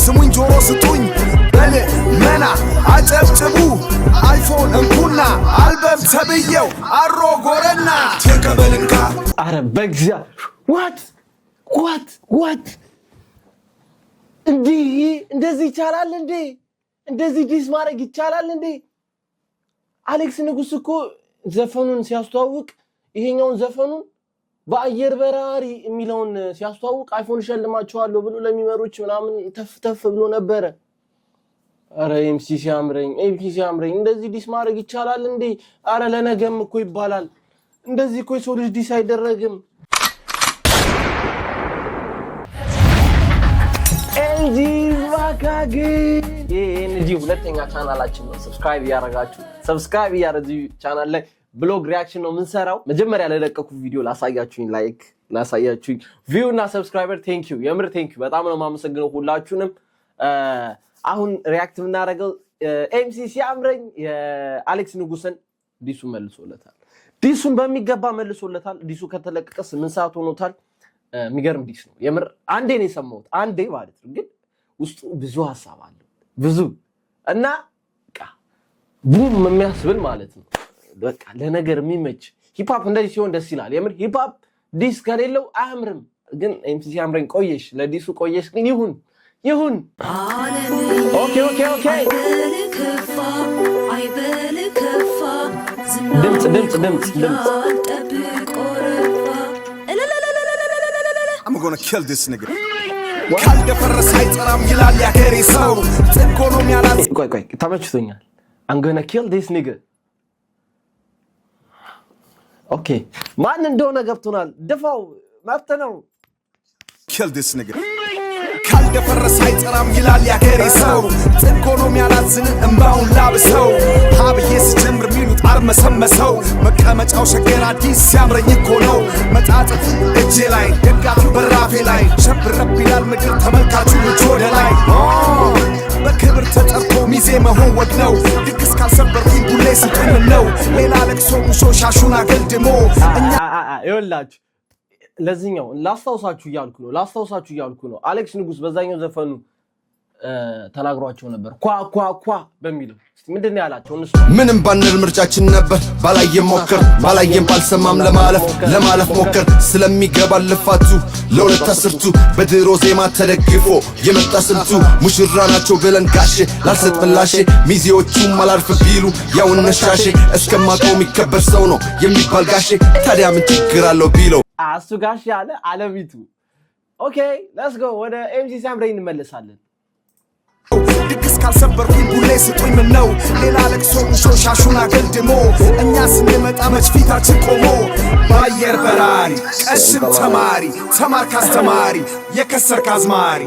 ስሙኝ ጆሮ ስጡኝ በል መና አጨብጭቡ አይፎን እንኩና አልበም ተብየው አሮ ጎረና ተቀበልንካ አረ በግዛ what እንደዚህ ይቻላል እንዴ? እንደዚህ ዲስ ማድረግ ይቻላል እንዴ? አሌክስ ንጉስ እኮ ዘፈኑን ሲያስተዋውቅ ይሄኛውን ዘፈኑን በአየር በራሪ የሚለውን ሲያስተዋውቅ አይፎን ሸልማቸዋለሁ ብሎ ለሚመሮች ምናምን ተፍ ብሎ ነበረ። አረ ኤምሲ ሲያምረኝ እንደዚህ ዲስ ማድረግ ይቻላል እንዴ? አረ ለነገም እኮ ይባላል። እንደዚህ እኮ ሰው ልጅ ዲስ አይደረግም። ኤንጂ ዋካግ ኤንጂ ሁለተኛ ቻናላችን ነው። ሰብስክራይብ ያደረጋችሁ ቻናል ላይ ብሎግ ሪአክሽን ነው የምንሰራው። መጀመሪያ ለለቀኩት ቪዲዮ ላሳያችሁኝ ላይክ ላሳያችሁኝ ቪው እና ሰብስክራይበር ቴንክ ዩ የምር ቴንክ ዩ በጣም ነው የማመሰግነው ሁላችሁንም። አሁን ሪአክት የምናደርገው ኤምሲ ሲያምረኝ የአሌክስ ንጉስን ዲሱን መልሶለታል። ዲሱን በሚገባ መልሶለታል። ዲሱ ከተለቀቀ 8 ሰዓት ሆኖታል። የሚገርም ዲስ ነው የምር። አንዴ ነው የሰማሁት አንዴ ማለት ነው፣ ግን ውስጡ ብዙ ሐሳብ አለው ብዙ እና ቡም የሚያስብል ማለት ነው። በቃ ለነገር የሚመች ሂፕ ሆፕ እንደዚህ ሲሆን ደስ ይላል የምር። ሂፕ ሆፕ ዲስ ከሌለው አያምርም። ግን ኤምሲ ሲያምረኝ ቆየሽ ለዲሱ ቆየሽ ግን ይሁን ኦኬ ድምጽ I'm gonna kill this nigga ካልደፈረሰ አይጠራም ይላል ያገሬ ሰው ጥቆሎም ያላዝ ቆይ ተመችቶኛል። I'm gonna kill this nigga ኦኬ ማን እንደሆነ ገብቶናል። ድፋው መብት ነው። kill this nigga ካልደፈረሰ አይጠራም ይላል ያገሬ ሰው ጥቆሎም ያላዝን እምባውን ላብሰው ሀብዬ ስጀምር ሚሉት አርመሰመሰው መቀመጫው ሸገር አዲስ ሲያምረኝ እኮ ነው መጣጥፍ እጄ ላይ ደጋፊ በራፌ ላይ ሸብረብ ይላል ምድር ተመልካቹ ልጅ ወደ ላይ በክብር ተጠርቶ ሚዜ መሆን ወግ ነው ድግስ ካልሰበርኩኝ ቡሌ ስጥን ነው ሌላ ለቅሶ ሙሾ ሻሹን አገልድሞ እኛ ይኸውላችሁ ለዚህኛው ላስታውሳችሁ እያልኩ ነው። አሌክስ ንጉስ በዛኛው ዘፈኑ ተናግሯቸው ነበር ኳ በሚለው ምንድነው ያላቸው? ምንም ባንል ምርጫችን ነበር ባላየም ባልሰማም ለማለፍ ሞከር ስለሚገባ ልፋቱ ለሁለት አስርቱ በድሮ ዜማ ተደግፎ የመጣ ስልቱ ሙሽራ ናቸው ብለን ጋሼ ላልሰጥ ምላሼ ሚዜዎቹም አላርፍ ቢሉ ያው ነሻሼ እስከማውቀው የሚከበር ሰው ነው የሚባል ጋሼ ታዲያ ምን ችግር አለው ቢለው እሱ ጋሼ ያለ አለሚቱ። ኦኬ ሌትስ ጎ ወደ ኤምሲ ሲያምረኝ እንመለሳለን። ድግስ ካልሰበርኩኝ ቡሌ ስጡኝ ምን ነው ሌላ ለቅሶ ሙሾ ሻሹን አገልድሞ እኛ ስንመጣ መች ፊታችን ቆሞ በአየር በራሪ ቀስም ተማር ካስተማሪ የከሰርክ አዝማሪ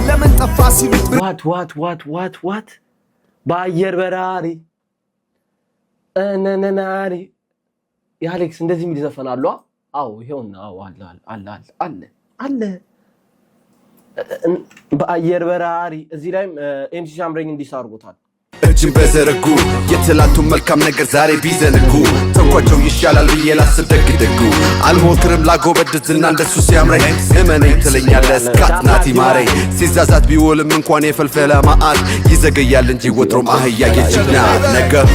ለምን ጠፋ ሲሉት ዋት በአየር በራሪ እነናሪ የአሌክስ እንደዚህ የሚል ዘፈን አሉ። አዎ ይሄውና አለ በአየር በራሪ እዚህ ላይም ኤምሲ ሲያምረኝ እንዲሳርጉታል። እጅን በዘረጉ የትላንቱን መልካም ነገር ዛሬ ቢዘንጉ ተንኳቸው ይሻላል ብዬ ላስብ ደግደጉ አልሞክርም ላጎበድትና እንደሱ ሲያምረኝ እመነኝ ትለኛለህ እስካትናት ይማረኝ ሲዛዛት ቢውልም እንኳን የፈልፈለ ማአት ይዘገያል እንጂ ወትሮም አህያ የጅግና ነገር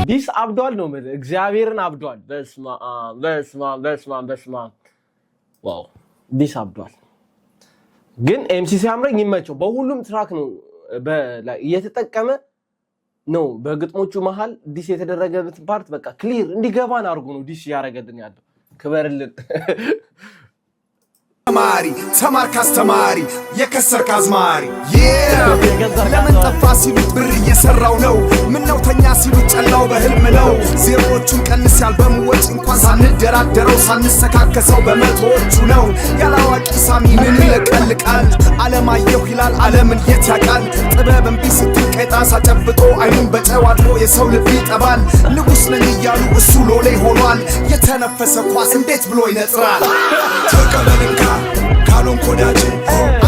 ዲስ አብዷል ነው ማለት እግዚአብሔርን አብዷል። በስማ ዋው ዲስ አብዷል። ግን ኤምሲ ሲያምረኝ ይመቸው በሁሉም ትራክ ነው እየተጠቀመ ነው። በግጥሞቹ መሃል ዲስ የተደረገበት ፓርት በቃ ክሊር እንዲገባን አድርጎ ነው ዲስ ያረጋልን ያለው። ክበርልን ተማር ካስተማሪ የከሰርክ አዝማሪ ለምን ጠፋ ሲሉት ብር እየሰራው ነው ምነው ተኛ ሲሉት ጨላው በህልም ነው ዜሮዎቹን ቀንስ ያልበሙ ወጭ እንኳን ሳንደራደረው ሳንሰካከሰው በመቶዎቹ ነው ያላዋቂ ሳሚ ምን ይለቀልቃል አለማየሁ ይላል ዓለምን የት ያውቃል ጥበብን ቢስትል ቀጣሳ ጨብጦ አይኑን በጨዋጥሮ የሰው ልብ ይጠባል ንጉስ ነኝ እያሉ እሱ ሎሌ ሆኗል የተነፈሰ ኳስ እንዴት ብሎ ይነጥራል ተቀበልንካ ካሉን ኮዳችን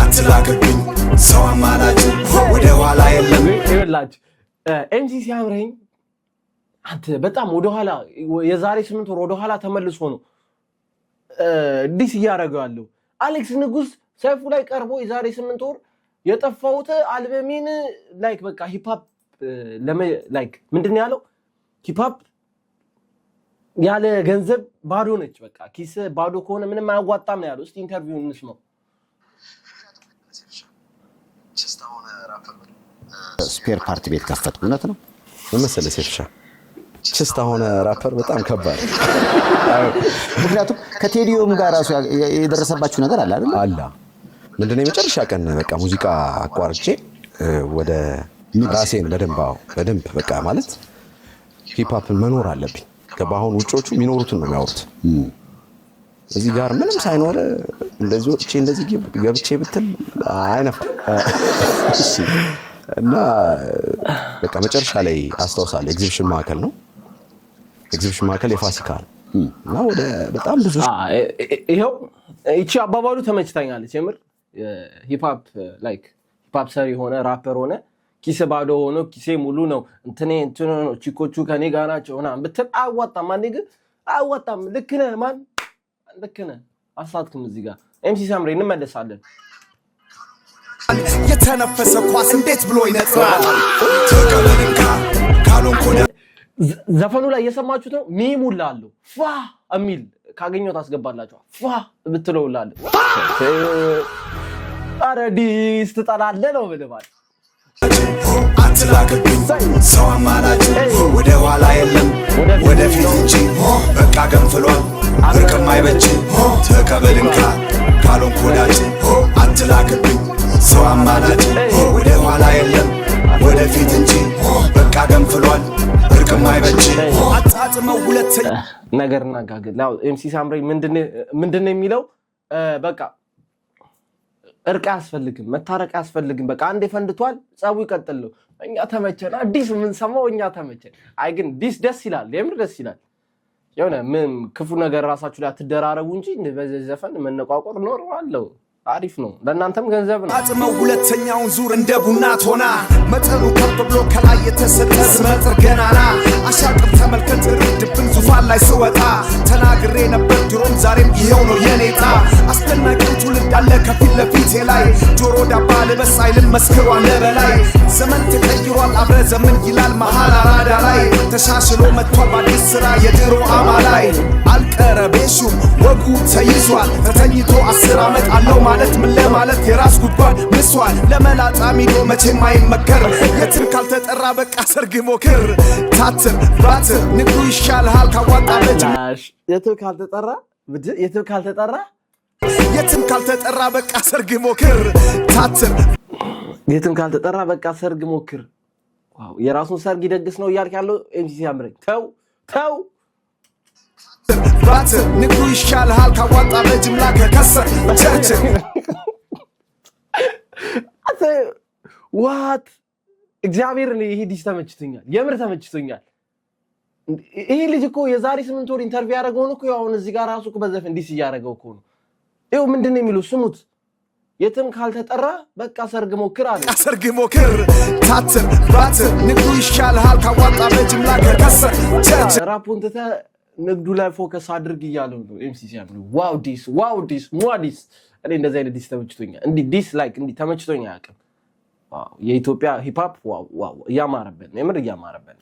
አትላክብኝ ሰው አማላችን ወደ ኋላ የለም ይኸውላችሁ ኤምሲ ሲያምረኝ አንተ በጣም ወደ ኋላ የዛሬ 8 ወር ወደ ኋላ ተመልሶ ነው ዲስ ያደረገው ያለው አሌክስ ንጉስ ሰይፉ ላይ ቀርቦ የዛሬ 8 ወር የጠፋውት አልበሚን ላይክ በቃ ሂፕ ሆፕ ላይክ ምንድነው ያለው ሂፕ ሆፕ ያለ ገንዘብ ባዶ ነች በቃ ኪስ ባዶ ከሆነ ምንም አያዋጣም ነው ያለው እስቲ ኢንተርቪው እንስማው ስፔር ፓርት ቤት ከፈትኩ እውነት ነው መሰለህ ሴፍሻ ችስታ ሆነ ራፐር በጣም ከባድ ምክንያቱም ከቴዲዮም ጋር ራሱ የደረሰባችሁ ነገር አለ አይደል አላ ምንድነው የመጨረሻ ቀን በቃ ሙዚቃ አቋርጬ ወደ ራሴን በደንብ በቃ ማለት ሂፕ ሆፕን መኖር አለብኝ ከባሁን ውጮቹ የሚኖሩትን ነው የሚያወሩት እዚህ ጋር ምንም ሳይኖር እንደዚህ ወጥቼ እንደዚህ ገብቼ ብትል አይነፋ እሺ እና በቃ መጨረሻ ላይ አስተዋውሳለሁ ኤግዚቢሽን ማዕከል ነው ኤግዚቢሽን ማዕከል የፋሲካ እና ወደ በጣም ብዙ ይሄው እቺ አባባሉ ተመችታኛለች የምር ሂፕ ሆፕ ላይክ ሂፕ ሆፕ ሰሪ ሆነ ራፐር ሆነ ኪስ ባዶ ሆኖ ኪሴ ሙሉ ነው እንትኔ ነው ቺኮቹ ከኔ ጋር ናቸው ሆነ ብትል አዋጣም ማን ግን አዋጣም ልክ ነህ ማን ልክ ነህ አሳትኩም እዚህ ጋር ኤምሲ ሳምሬ እንመለሳለን የተነፈሰ ኳስ እንዴት ብሎ ይነጥራል ተቀበልንካ ካሎንኮዳ ዘፈኑ ላይ እየሰማችሁት ነው ሚሙላሉ ፋ አሚል ካገኘው ታስገባላችሁ ፋ ብትለውላል አረዲስ ተጣላለ ነው ብለባል አትላክብኝ ሰው አማላጭ ወደ ኋላ የለም ወደ ፊት እንጂ በቃ ገንፍሏል እርቅም አይበጅ ተቀበልንካ ካሎንኮዳጭ አትላክብኝ ሰው አማላጭ ወደ ኋላ የለም ወደ ፊት እንጂ በቃ ገንፍሏል እርቅም አይበጅ አጣጥመው ሁለተኛ ነገርና ጋገል ያው ኤምሲ ሳምሬ ምንድነው የሚለው በቃ እርቅ አያስፈልግም መታረቅ አያስፈልግም በቃ አንዴ ፈንድቷል ጻው ይቀጥል ነው እኛ ተመቸና ዲስ ምን ሰማው እኛ ተመቸን አይ ግን ዲስ ደስ ይላል የምር ደስ ይላል የሆነ ምን ክፉ ነገር ራሳችሁ ላይ አትደራረቡ እንጂ በዚህ ዘፈን መነቋቆር ኖርማል ነው አሪፍ ነው ለእናንተም ገንዘብ ነው አጥመው ሁለተኛውን ዙር እንደ ቡና ቶና መጠኑ ከፍ ብሎ ከላይ የተሰጠ ስመጥር ገናና አሻቅብ ተመልከት ርድብን ዙፋን ላይ ስወጣ ተናግሬ ነበር ድሮም ዛሬም ይሄው ነው የኔታ አስደናቂው ትውልድ አለ ከፊት ለፊቴ ላይ ጆሮ ዳባ ልበስ አይልም መስክሯል ለበላይ ዘመን ተቀይሯል አብረ ዘመን ይላል መሃል አራዳ ላይ ተሻሽሎ መጥቷል በአዲስ ስራ የድሮ አማላይ አልቀረቤሹም ወጉ ተይዟል ተተኝቶ 10 ዓመት አለው ማለት ምን ለማለት የራስ ጉድጓድ ምስዋል ለመላጣ ሚዶ መቼም አይመከር የትም ካልተጠራ በቃ ሰርግ ሞክር ታትር ባትር ንጉ ይሻልሃል ካዋጣ በጅምላሽ የትም ካልተጠራ በቃ ሰርግ ሞክር ታትር የትም ካልተጠራ በቃ ሰርግ ሞክር ዋው የራሱን ሰርግ ይደግስ ነው እያልክ ያለው ኤምሲ ሳምሬ ተው ባትር ንጉ ይሻልሃል ካዋጣ በጅምላ ከከሰር ቸርች ዋት እግዚአብሔር ይሄ ዲስ ተመችቶኛል የምር ተመችቶኛል ይሄ ልጅ እኮ የዛሬ 8 ወር ኢንተርቪው ያደረገው ነው እኮ አሁን እዚህ ጋር ራሱ እኮ በዘፈን ዲስ ያደረገው እኮ ነው ይሄው ምንድነው የሚለው ስሙት የትም ካልተጠራ በቃ ሰርግ ሞክር አለ ሰርግ ሞክር ታትር ባትር ንጉ ይሻልሃል ካዋጣ በጅምላ ከከሰር ቸርች ራፑን ተተ ንግዱ ላይ ፎከስ አድርግ ይያለው ነው ኤምሲ ሳምሬ ዋው ዲስ ሞዲስ እኔ እንደዚህ አይነት ዲስ ተመችቶኛል እንዲ ዲስ ላይክ እንዲ ተመችቶኛል ያቀም ዋው የኢትዮጵያ ሂፕ ሆፕ ዋው ያማረበት ነው የምር ያማረበት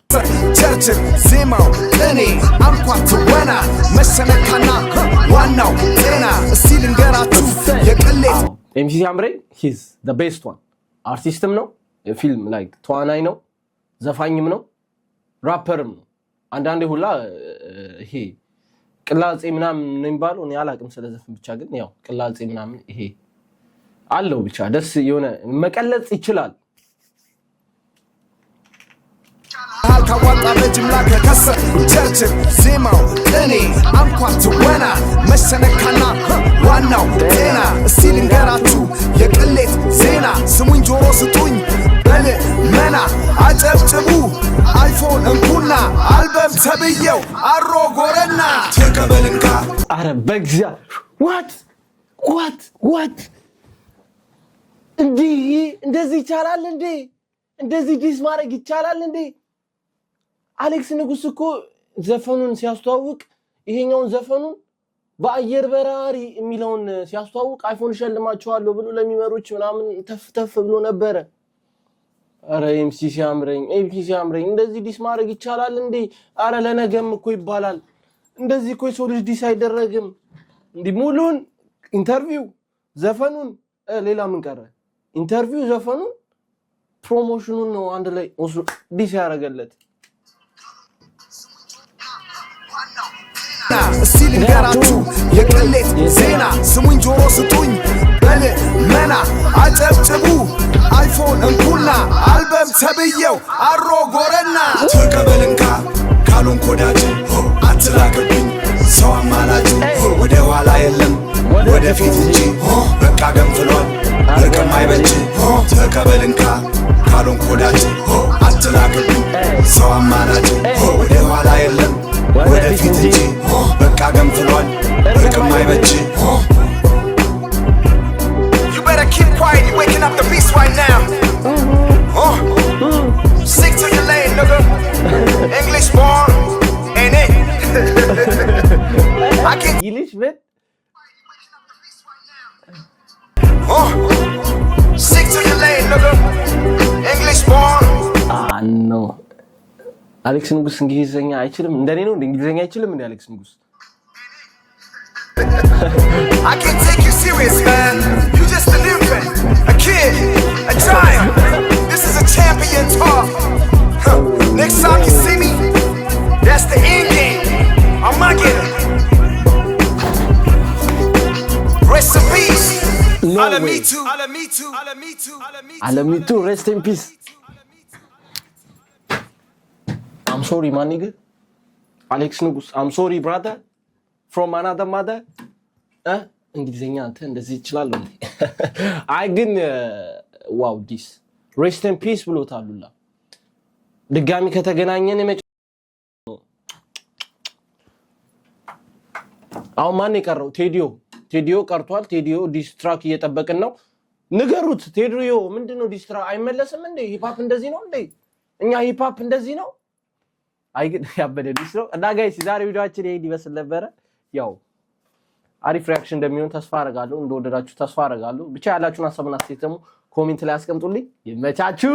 ቸርች ዜማው እኔ አንኳት ወና መሰነካና ዋናው ጤና እስቲ ልንገራችሁ የቅሌት ኤምሲ ሳምሬ ሂዝ ዘ ቤስት ዋን አርቲስትም ነው የፊልም ላይክ ተዋናይ ነው ዘፋኝም ነው ራፐርም ነው አንዳንዴ ሁላ ይሄ ቅላጼ ምናምን ነው የሚባለው እኔ አላቅም ስለዘፈን ብቻ ግን ያው ቅላጼ ምናምን ይሄ አለው ብቻ ደስ የሆነ መቀለጽ ይችላል ካዋጣ በጅምላ ከከሰር ቸርች ዜማው እኔ አንኳት ወና መሰነካና ዋናው ጤና እስቲ ልንገራችሁ የቅሌት ዜና ስሙኝ ጆሮ ስጡኝ በል መና አጨብጭቡ አይፎን እንኩና አልበም ተብየው አሮ ጎረና ተቀበልንካ አረ በግዛ ዋት እንደዚህ ይቻላል እንዴ እንደዚህ ዲስ ማድረግ ይቻላል እንዴ አሌክስ ንጉስ እኮ ዘፈኑን ሲያስተዋውቅ ይሄኛውን ዘፈኑን በአየር በራሪ የሚለውን ሲያስተዋውቅ አይፎን ሸልማቸዋለሁ ብሎ ለሚመሮች ምናምን ተፍ ብሎ ነበረ። አረ ኤምሲ ሲያምረኝ እንደዚህ ዲስ ማድረግ ይቻላል እንዴ? አረ ለነገም እኮ ይባላል። እንደዚህ እኮ ሰው ልጅ ዲስ አይደረግም እንዴ? ሙሉን ኢንተርቪው ዘፈኑን ሌላ ምን ቀረ? ኢንተርቪው ዘፈኑን ፕሮሞሽኑን ነው አንድ ላይ ዲስ ያደረገለት። እስቲ ልንገራችሁ የቅሌት ዜና ስሙኝ ጆሮ ስጡኝ በል መና አጨብጭቡ አይፎን እንኩና አልበም ተብየው አሮ ጎረና ተቀበልንካ ካሉን ኮዳጅ አትላክብኝ ሰው አማላጅ ወደ ኋላ የለም ወደፊት እንጂ በቃ ገንፍሏል እርቅም አይበጅ ተቀበልንካ ካሉን ኮዳጅ አትላክብኝ ሰው አማላጅ ወደ ኋላ የለም ወደፊት እንጂ በቃ ገንፍሏል እርቅም አይበጅ You better keep quiet, you're waking up the beast right now. Stick to your lane, nigga. English born, ain't it? I can't. ይልሽ ምን Stick to your lane, nigga. English born. no. አሌክስ ንጉስ እንግሊዘኛ አይችልም እንደኔ ነው እንግሊዘኛ አይችልም እንዴ አሌክስ ንጉስ? I can't take you serious, man. You just a infant, a kid, a giant. This is a champion talk. Next time you see me, that's the end game. I'm not getting. Rest in peace. Me too. Me too. Rest in peace. I'm sorry, my nigga. Alex Nugus, I'm sorry, brother. From another mother. እንግሊዘኛ አንተ እንደዚህ ይችላል እንዴ? አይ ግን ዋው ዲስ ሬስት ኢን ፒስ ብሎታሉላ። ድጋሚ ከተገናኘን አሁን ማን የቀረው? ቴዲዮ ቀርቷል። ቴዲዮ ዲስትራክ እየጠበቅን ነው። ንገሩት ቴዲዮ ምንድነው ዲስትራ አይመለስም እንዴ? ሂፕ እንደዚህ ነው እንዴ? እኛ ሂፕ እንደዚህ ነው? አይ ግን ያበደ ዲስ ነው። እና ጋይስ ዛሬ ቪዲዮአችን ይሄን ይመስል ነበረ። ያው አሪፍ ሪአክሽን እንደሚሆን ተስፋ አደርጋለሁ። እንደወደዳችሁ ተስፋ አደርጋለሁ። ብቻ ያላችሁን ሐሳብና አስተያየት ደግሞ ኮሜንት ላይ አስቀምጡልኝ። ይመቻችሁ።